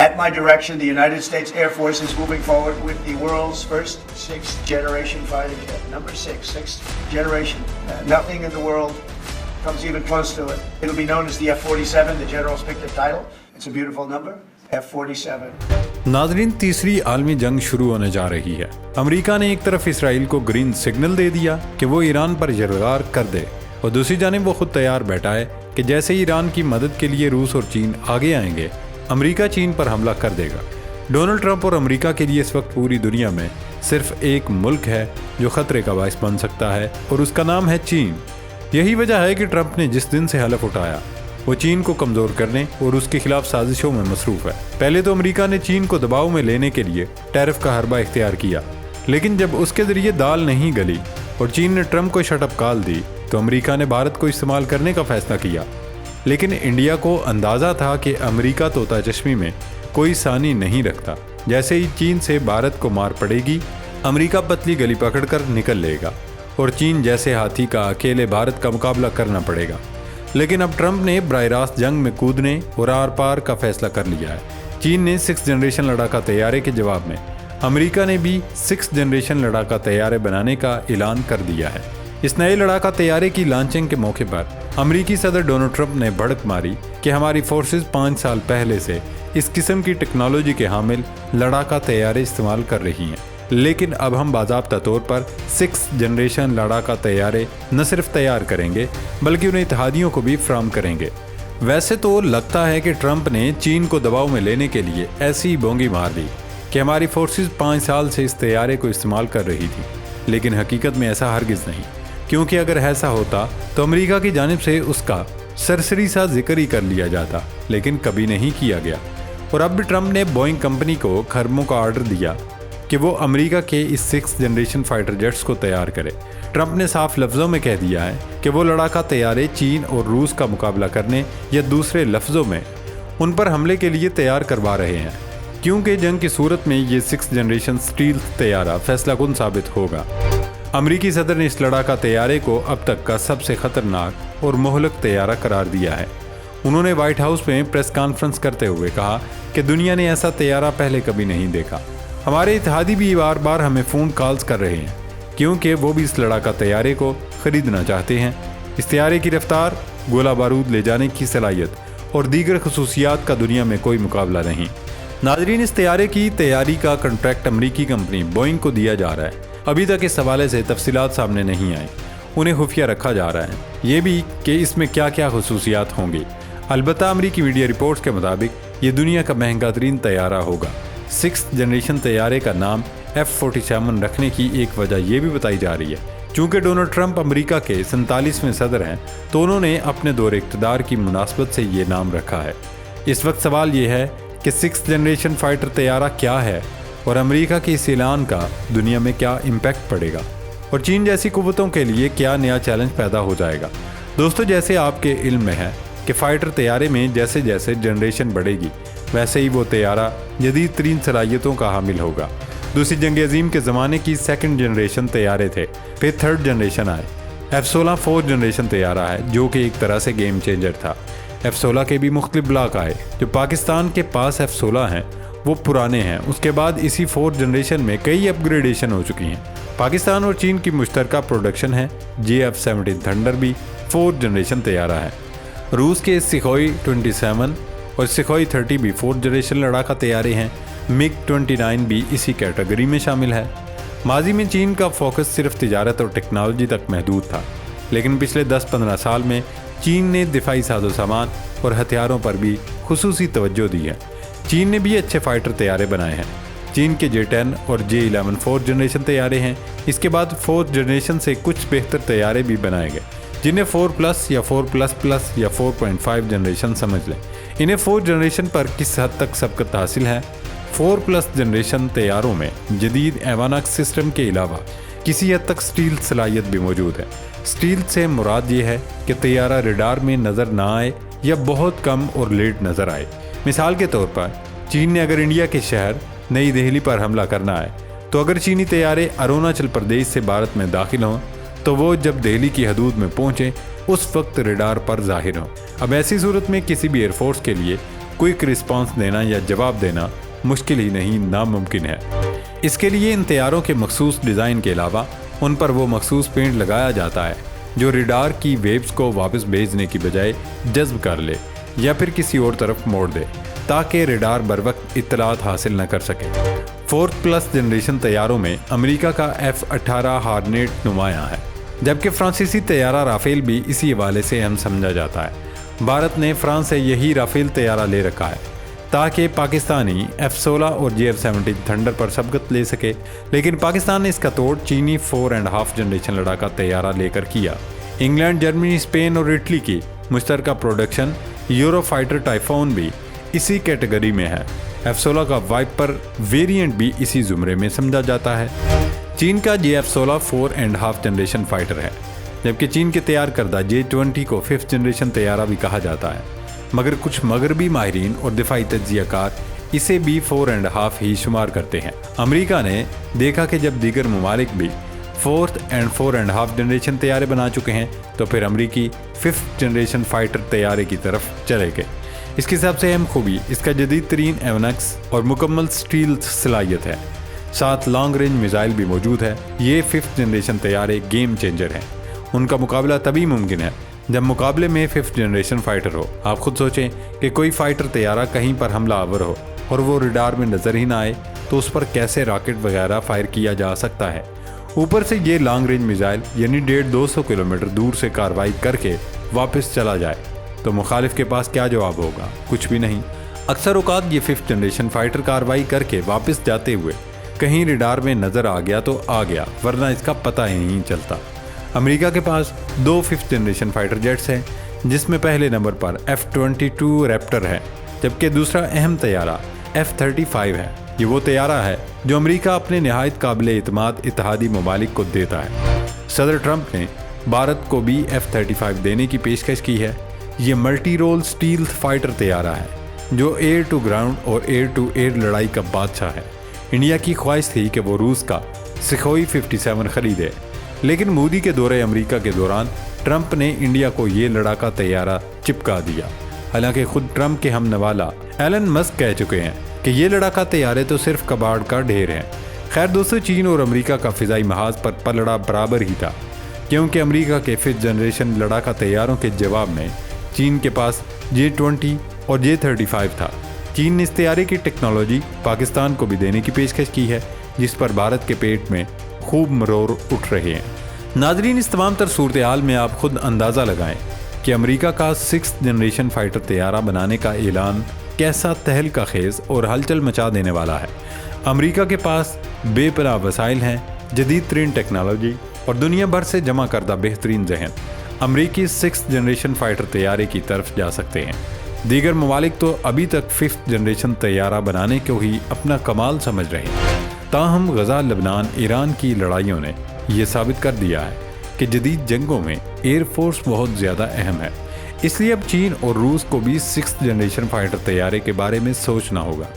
At my direction, the United States Air Force is moving forward with the world's first sixth-generation fighter jet. Number sixth generation. Nothing in the world comes even close to it. It'll be known as the F-47. The generals picked the title. It's a beautiful number. F-47. नाज़रीन, तीसरी आलमी जंग शुरू होने जा रही है। America ने एक तरफ इसराइल को ग्रीन सिग्नल दे दिया कि वो ईरान पर यरगार कर दे, और दूसरी जानिब वो खुद तैयार बैठा है कि जैसे ही ईरान की मदद के लिए रूस और चीन आगे आएंगे, अमेरिका चीन पर हमला कर देगा। डोनाल्ड ट्रंप और अमेरिका के लिए इस वक्त पूरी दुनिया में सिर्फ एक मुल्क है जो खतरे का बायस बन सकता है, और उसका नाम है चीन। यही वजह है कि ट्रंप ने जिस दिन से हलफ उठाया वो चीन को कमज़ोर करने और उसके खिलाफ साजिशों में मसरूफ़ है। पहले तो अमेरिका ने चीन को दबाव में लेने के लिए टैरिफ का हरबा इख्तियार किया, लेकिन जब उसके ज़रिए दाल नहीं गली और चीन ने ट्रंप को शटअप कॉल दी तो अमेरिका ने भारत को इस्तेमाल करने का फैसला किया। लेकिन इंडिया को अंदाज़ा था कि अमेरिका तोता चश्मी में कोई सानी नहीं रखता। जैसे ही चीन से भारत को मार पड़ेगी, अमेरिका पतली गली पकड़कर निकल लेगा और चीन जैसे हाथी का अकेले भारत का मुकाबला करना पड़ेगा। लेकिन अब ट्रंप ने बराह रास्त जंग में कूदने और आर पार का फैसला कर लिया है। चीन ने 6th जनरेशन लड़ाका तैयारे के जवाब में अमेरिका ने भी 6th जनरेशन लड़ाका तैयारे बनाने का ऐलान कर दिया है। इस नए लड़ाका तैयारे की लॉन्चिंग के मौके पर अमेरिकी सदर डोनाल्ड ट्रंप ने भड़क मारी कि हमारी फोर्सेस 5 साल पहले से इस किस्म की टेक्नोलॉजी के हामिल लड़ाका तैयारे इस्तेमाल कर रही हैं, लेकिन अब हम बाज़ाब्ता तौर पर 6th जनरेशन लड़ाका तैयारे न सिर्फ तैयार करेंगे बल्कि उन्हें इत्तेहादियों को भी फ्राहम करेंगे। वैसे तो लगता है कि ट्रंप ने चीन को दबाव में लेने के लिए ऐसी बोंगी मार दी कि हमारी फोर्सेस 5 साल से इस तैयारे को इस्तेमाल कर रही थी, लेकिन हकीकत में ऐसा हरगिज़ नहीं, क्योंकि अगर ऐसा होता तो अमेरिका की जानिब से उसका सरसरी सा जिक्र ही कर लिया जाता, लेकिन कभी नहीं किया गया। और अब भी ट्रंप ने बोइंग कंपनी को खरबों का ऑर्डर दिया कि वो अमेरिका के इस 6th जनरेशन फाइटर जेट्स को तैयार करे। ट्रंप ने साफ लफ्ज़ों में कह दिया है कि वो लड़ाका तैयारे चीन और रूस का मुकाबला करने या दूसरे लफ्ज़ों में उन पर हमले के लिए तैयार करवा रहे हैं, क्योंकि जंग की सूरत में ये 6th जनरेशन स्टील्थ तैयारा फैसला कुन साबित होगा। अमेरिकी सदर ने इस लड़ाका तैयारे को अब तक का सबसे ख़तरनाक और मुहलक तैयारा करार दिया है। उन्होंने व्हाइट हाउस में प्रेस कॉन्फ्रेंस करते हुए कहा कि दुनिया ने ऐसा तैयारा पहले कभी नहीं देखा। हमारे इत्तेहादी भी बार बार हमें फ़ोन कॉल्स कर रहे हैं, क्योंकि वो भी इस लड़ाका तैयारे को ख़रीदना चाहते हैं। इस तैयारे की रफ्तार, गोला बारूद ले जाने की सलाहियत और दीगर खसूसियात का दुनिया में कोई मुकाबला नहीं। नाज़रीन, इस तैयारे की तैयारी का कॉन्ट्रैक्ट अमरीकी कंपनी बोइंग को दिया जा रहा है। अभी तक इस हवाले से तफसीलात सामने नहीं आई, उन्हें खुफिया रखा जा रहा है, ये भी कि इसमें क्या क्या खसूसियात होंगी। अलबत्ता अमरीकी मीडिया रिपोर्ट्स के मुताबिक ये दुनिया का महंगा तरीन तैयारा होगा। 6th जनरेशन तैयारे का नाम F-47 रखने की एक वजह यह भी बताई जा रही है, चूँकि डोनाल्ड ट्रंप अमेरिका के 47वें सदर हैं तो उन्होंने अपने दौरे इक़्तिदार की मुनासबत से ये नाम रखा है। इस वक्त सवाल ये है कि 6th जनरेशन फाइटर तैयारा क्या है और अमेरिका के इस ऐलान का दुनिया में क्या इम्पैक्ट पड़ेगा और चीन जैसी कुव्वतों के लिए क्या नया चैलेंज पैदा हो जाएगा। दोस्तों, जैसे आपके इल्म में है कि फ़ाइटर तैयारे में जैसे जैसे जनरेशन बढ़ेगी वैसे ही वो तैयारा जदीद तरीन सलाहियतों का हामिल होगा। दूसरी जंग अज़ीम के ज़माने की 2nd जनरेशन तैयारे थे, फिर 3rd जनरेशन आए। F-16 4th जनरेशन तैयारा है जो कि एक तरह से गेम चेंजर था। F-16 के भी मुख्तलिफ ब्लॉक आए। जो पाकिस्तान के पास F-16 हैं वो पुराने हैं। उसके बाद इसी 4th जनरेशन में कई अपग्रेडेशन हो चुकी हैं। पाकिस्तान और चीन की मुश्तरका प्रोडक्शन है। JF-17 थंडर भी 4th जनरेशन तैयारा है। रूस के सिखोई 27 और सिखोई 30 भी 4th जनरेशन लड़ाका तैयारे हैं। MiG-29 भी इसी कैटेगरी में शामिल है। माजी में चीन का फोकस सिर्फ तिजारत और टेक्नोलॉजी तक महदूद था, लेकिन पिछले 10-15 साल में चीन ने दिफाई साजो सामान और हथियारों पर भी खुसूसी तवज्जो दी है। चीन ने भी अच्छे फाइटर तैयारे बनाए हैं। चीन के J-10 और J-11 4th जनरेशन तैयारे हैं। इसके बाद 4th जनरेशन से कुछ बेहतर तैयारे भी बनाए गए, जिन्हें 4+ या 4++ या 4.5 जनरेशन समझ लें। इन्हें 4th जनरेशन पर किस हद तक सबकत हासिल है। 4+ जनरेशन तैयारों में जदीद एवानॉक्स सिस्टम के अलावा किसी हद तक स्टील सलाहियत भी मौजूद है। स्टील से मुराद ये है कि तैयारा रडार में नज़र ना आए या बहुत कम और लेट नज़र आए। मिसाल के तौर पर चीन ने अगर इंडिया के शहर नई दिल्ली पर हमला करना है तो अगर चीनी तैयारे अरुणाचल प्रदेश से भारत में दाखिल हों तो वो जब दिल्ली की हदूद में पहुँचें उस वक्त रडार पर ज़ाहिर हों। अब ऐसी सूरत में किसी भी एयरफोर्स के लिए क्विक रिस्पॉन्स देना या जवाब देना मुश्किल ही नहीं नामुमकिन है। इसके लिए इन तैयारों के मखसूस डिज़ाइन के अलावा उन पर वो मखसूस पेंट लगाया जाता है जो रडार की वेव्स को वापस भेजने की बजाय जज्ब कर ले या फिर किसी और तरफ मोड़ दे ताकि रडार बर वक्त इत्तलात हासिल न कर सके। 4th जनरेशन तैयारों में अमेरिका का F-18 हार्नेट नुमायां है, जबकि फ्रांसीसी तैयारा राफेल भी इसी हवाले से अहम समझा जाता है। भारत ने फ्रांस से यही राफेल तैयारा ले रखा है ताकि पाकिस्तानी F-16 और J-F-17 थंडर पर सबकत ले सके, लेकिन पाकिस्तान ने इसका तोड़ चीनी 4.5 जनरेशन लड़ाका तैयारा लेकर किया। इंग्लैंड, जर्मनी, स्पेन और इटली की मुश्तरका प्रोडक्शन यूरोफाइटर टाइफोन भी इसी कैटेगरी में है। F-16 का वाइपर वेरिएंट भी इसी जुमरे में समझा जाता है। चीन का J-F-16 4.5 जनरेशन फाइटर है, जबकि चीन के तैयार करदा J-20 को 5th जनरेशन तैयारा भी कहा जाता है, मगर कुछ मगरबी माहिरीन और दिफाई तज्जियाकार इसे भी 4.5 ही शुमार करते हैं। अमेरिका ने देखा कि जब दीगर ममालिक भी 4th और 4.5 जनरेशन तैयारे बना चुके हैं तो फिर अमरीकी 5th जनरेशन फाइटर तैयारे की तरफ चले गए। इसकी सबसे अहम खूबी इसका जदीद तरीन एवनक्स और मुकम्मल स्टील सलाहियत है, साथ लॉन्ग रेंज मिसाइल भी मौजूद है। ये 5th जनरेशन तैयारे गेम चेंजर हैं। उनका मुकाबला तभी मुमकिन है जब मुकाबले में 5th जनरेशन फाइटर हो। आप खुद सोचें कि कोई फाइटर तैयारा कहीं पर हमला आवर हो और वो रडार में नज़र ही ना आए तो उस पर कैसे रॉकेट वगैरह फायर किया जा सकता है। ऊपर से ये लॉन्ग रेंज मिसाइल यानी 150-200 किलोमीटर दूर से कार्रवाई करके वापस चला जाए तो मुखालिफ के पास क्या जवाब होगा? कुछ भी नहीं। अक्सर औकात ये 5th जनरेशन फाइटर कार्रवाई करके वापस जाते हुए कहीं रडार में नज़र आ गया तो आ गया, वरना इसका पता ही नहीं चलता। अमेरिका के पास 2 5th जनरेशन फाइटर जेट्स हैं, जिसमें पहले नंबर पर F-22 रैप्टर है, जबकि दूसरा अहम तैयारा F-35 है। ये वो तैयारा है जो अमेरिका अपने नहायत काबिल एतमाद इत्तेहादी ममालिक को देता है। सदर ट्रंप ने भारत को भी F-35 देने की पेशकश की है। ये मल्टी रोल स्टील फाइटर तैयारा है जो एयर टू ग्राउंड और एयर टू एयर लड़ाई का बादशाह है। इंडिया की ख्वाहिश थी कि वो रूस का सुखोई 57 खरीदे, लेकिन मोदी के दौरे अमेरिका के दौरान ट्रंप ने इंडिया को ये लड़ाका तैयारा चिपका दिया। हालांकि खुद ट्रंप के हम नवाला एलन मस्क कह चुके हैं कि ये लड़ाका तैयारे तो सिर्फ कबाड़ का ढेर हैं। खैर दोस्तों, चीन और अमेरिका का फ़िज़ाई महाज पर पलड़ा बराबर ही था, क्योंकि अमेरिका के 5th जनरेशन लड़ाका तैयारों के जवाब में चीन के पास J-20 और J-35 था। चीन ने इस तैयारे की टेक्नोलॉजी पाकिस्तान को भी देने की पेशकश की है, जिस पर भारत के पेट में खूब मरोड़ उठ रहे हैं। नाजरीन, इस तमाम तर सूरत हाल में आप खुद अंदाज़ा लगाएं कि अमेरिका का 6th जनरेशन फाइटर तैयारा बनाने का ऐलान कैसा तहलका खेज और हलचल मचा देने वाला है। अमेरिका के पास बेपनाह वसाइल हैं, जदीद तरीन टेक्नोलॉजी और दुनिया भर से जमा करदा बेहतरीन जहन। अमेरिकी 6th जनरेशन फाइटर तैयारे की तरफ जा सकते हैं। दीगर ममालिक तो अभी तक 5th जनरेशन तैयारा बनाने को ही अपना कमाल समझ रहे हैं। ताहम गजा, लबनान, ईरान की लड़ाइयों ने यह साबित कर दिया है कि जदीद जंगों में एयरफोर्स बहुत ज़्यादा अहम है। इसलिए अब चीन और रूस को भी 6th जनरेशन फाइटर तैयारे के बारे में सोचना होगा।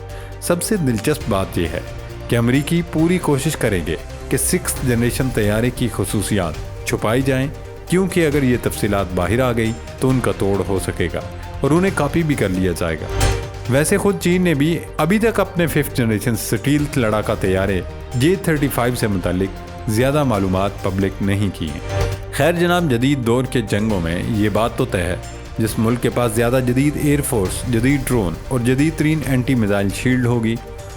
सबसे दिलचस्प बात यह है कि अमेरिकी पूरी कोशिश करेंगे कि 6th जनरेशन तैयारे की खसूसियात छुपाई जाएं, क्योंकि अगर ये तफसीलात बाहर आ गई तो उनका तोड़ हो सकेगा और उन्हें कॉपी भी कर लिया जाएगा। वैसे खुद चीन ने भी अभी तक अपने 5th जनरेशन स्टील लड़ाका तैयारे J-35 से मुतालिक ज़्यादा मालूमात पब्लिक नहीं की हैं। खैर जनाब, जदीद दौर के जंगों में ये बात तो तय है, जिस मुल्क के पास ज़्यादा जदीद एयरफोर्स, जदीद ड्रोन और जदीद तरीन एंटी मिसाइल शील्ड होगी,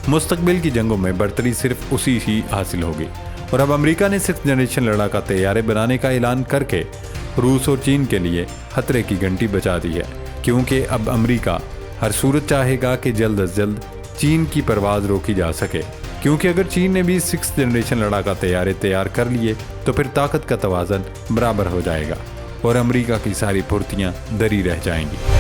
मुस्तकबिल की जंगों में बरतरी सिर्फ उसी ही हासिल होगी। और अब अमेरिका ने 6th जनरेशन लड़ाका तैयारे बनाने का ऐलान करके रूस और चीन के लिए खतरे की घंटी बजा दी है, क्योंकि अब अमेरिका हर सूरत चाहेगा कि जल्द अज जल्द चीन की परवाज़ रोकी जा सके, क्योंकि अगर चीन ने भी 6th जनरेशन लड़ाका तैयारे तैयार कर लिए तो फिर ताकत का तवाज़न बराबर हो जाएगा और अमेरिका की सारी फुर्तियाँ दरी रह जाएंगी।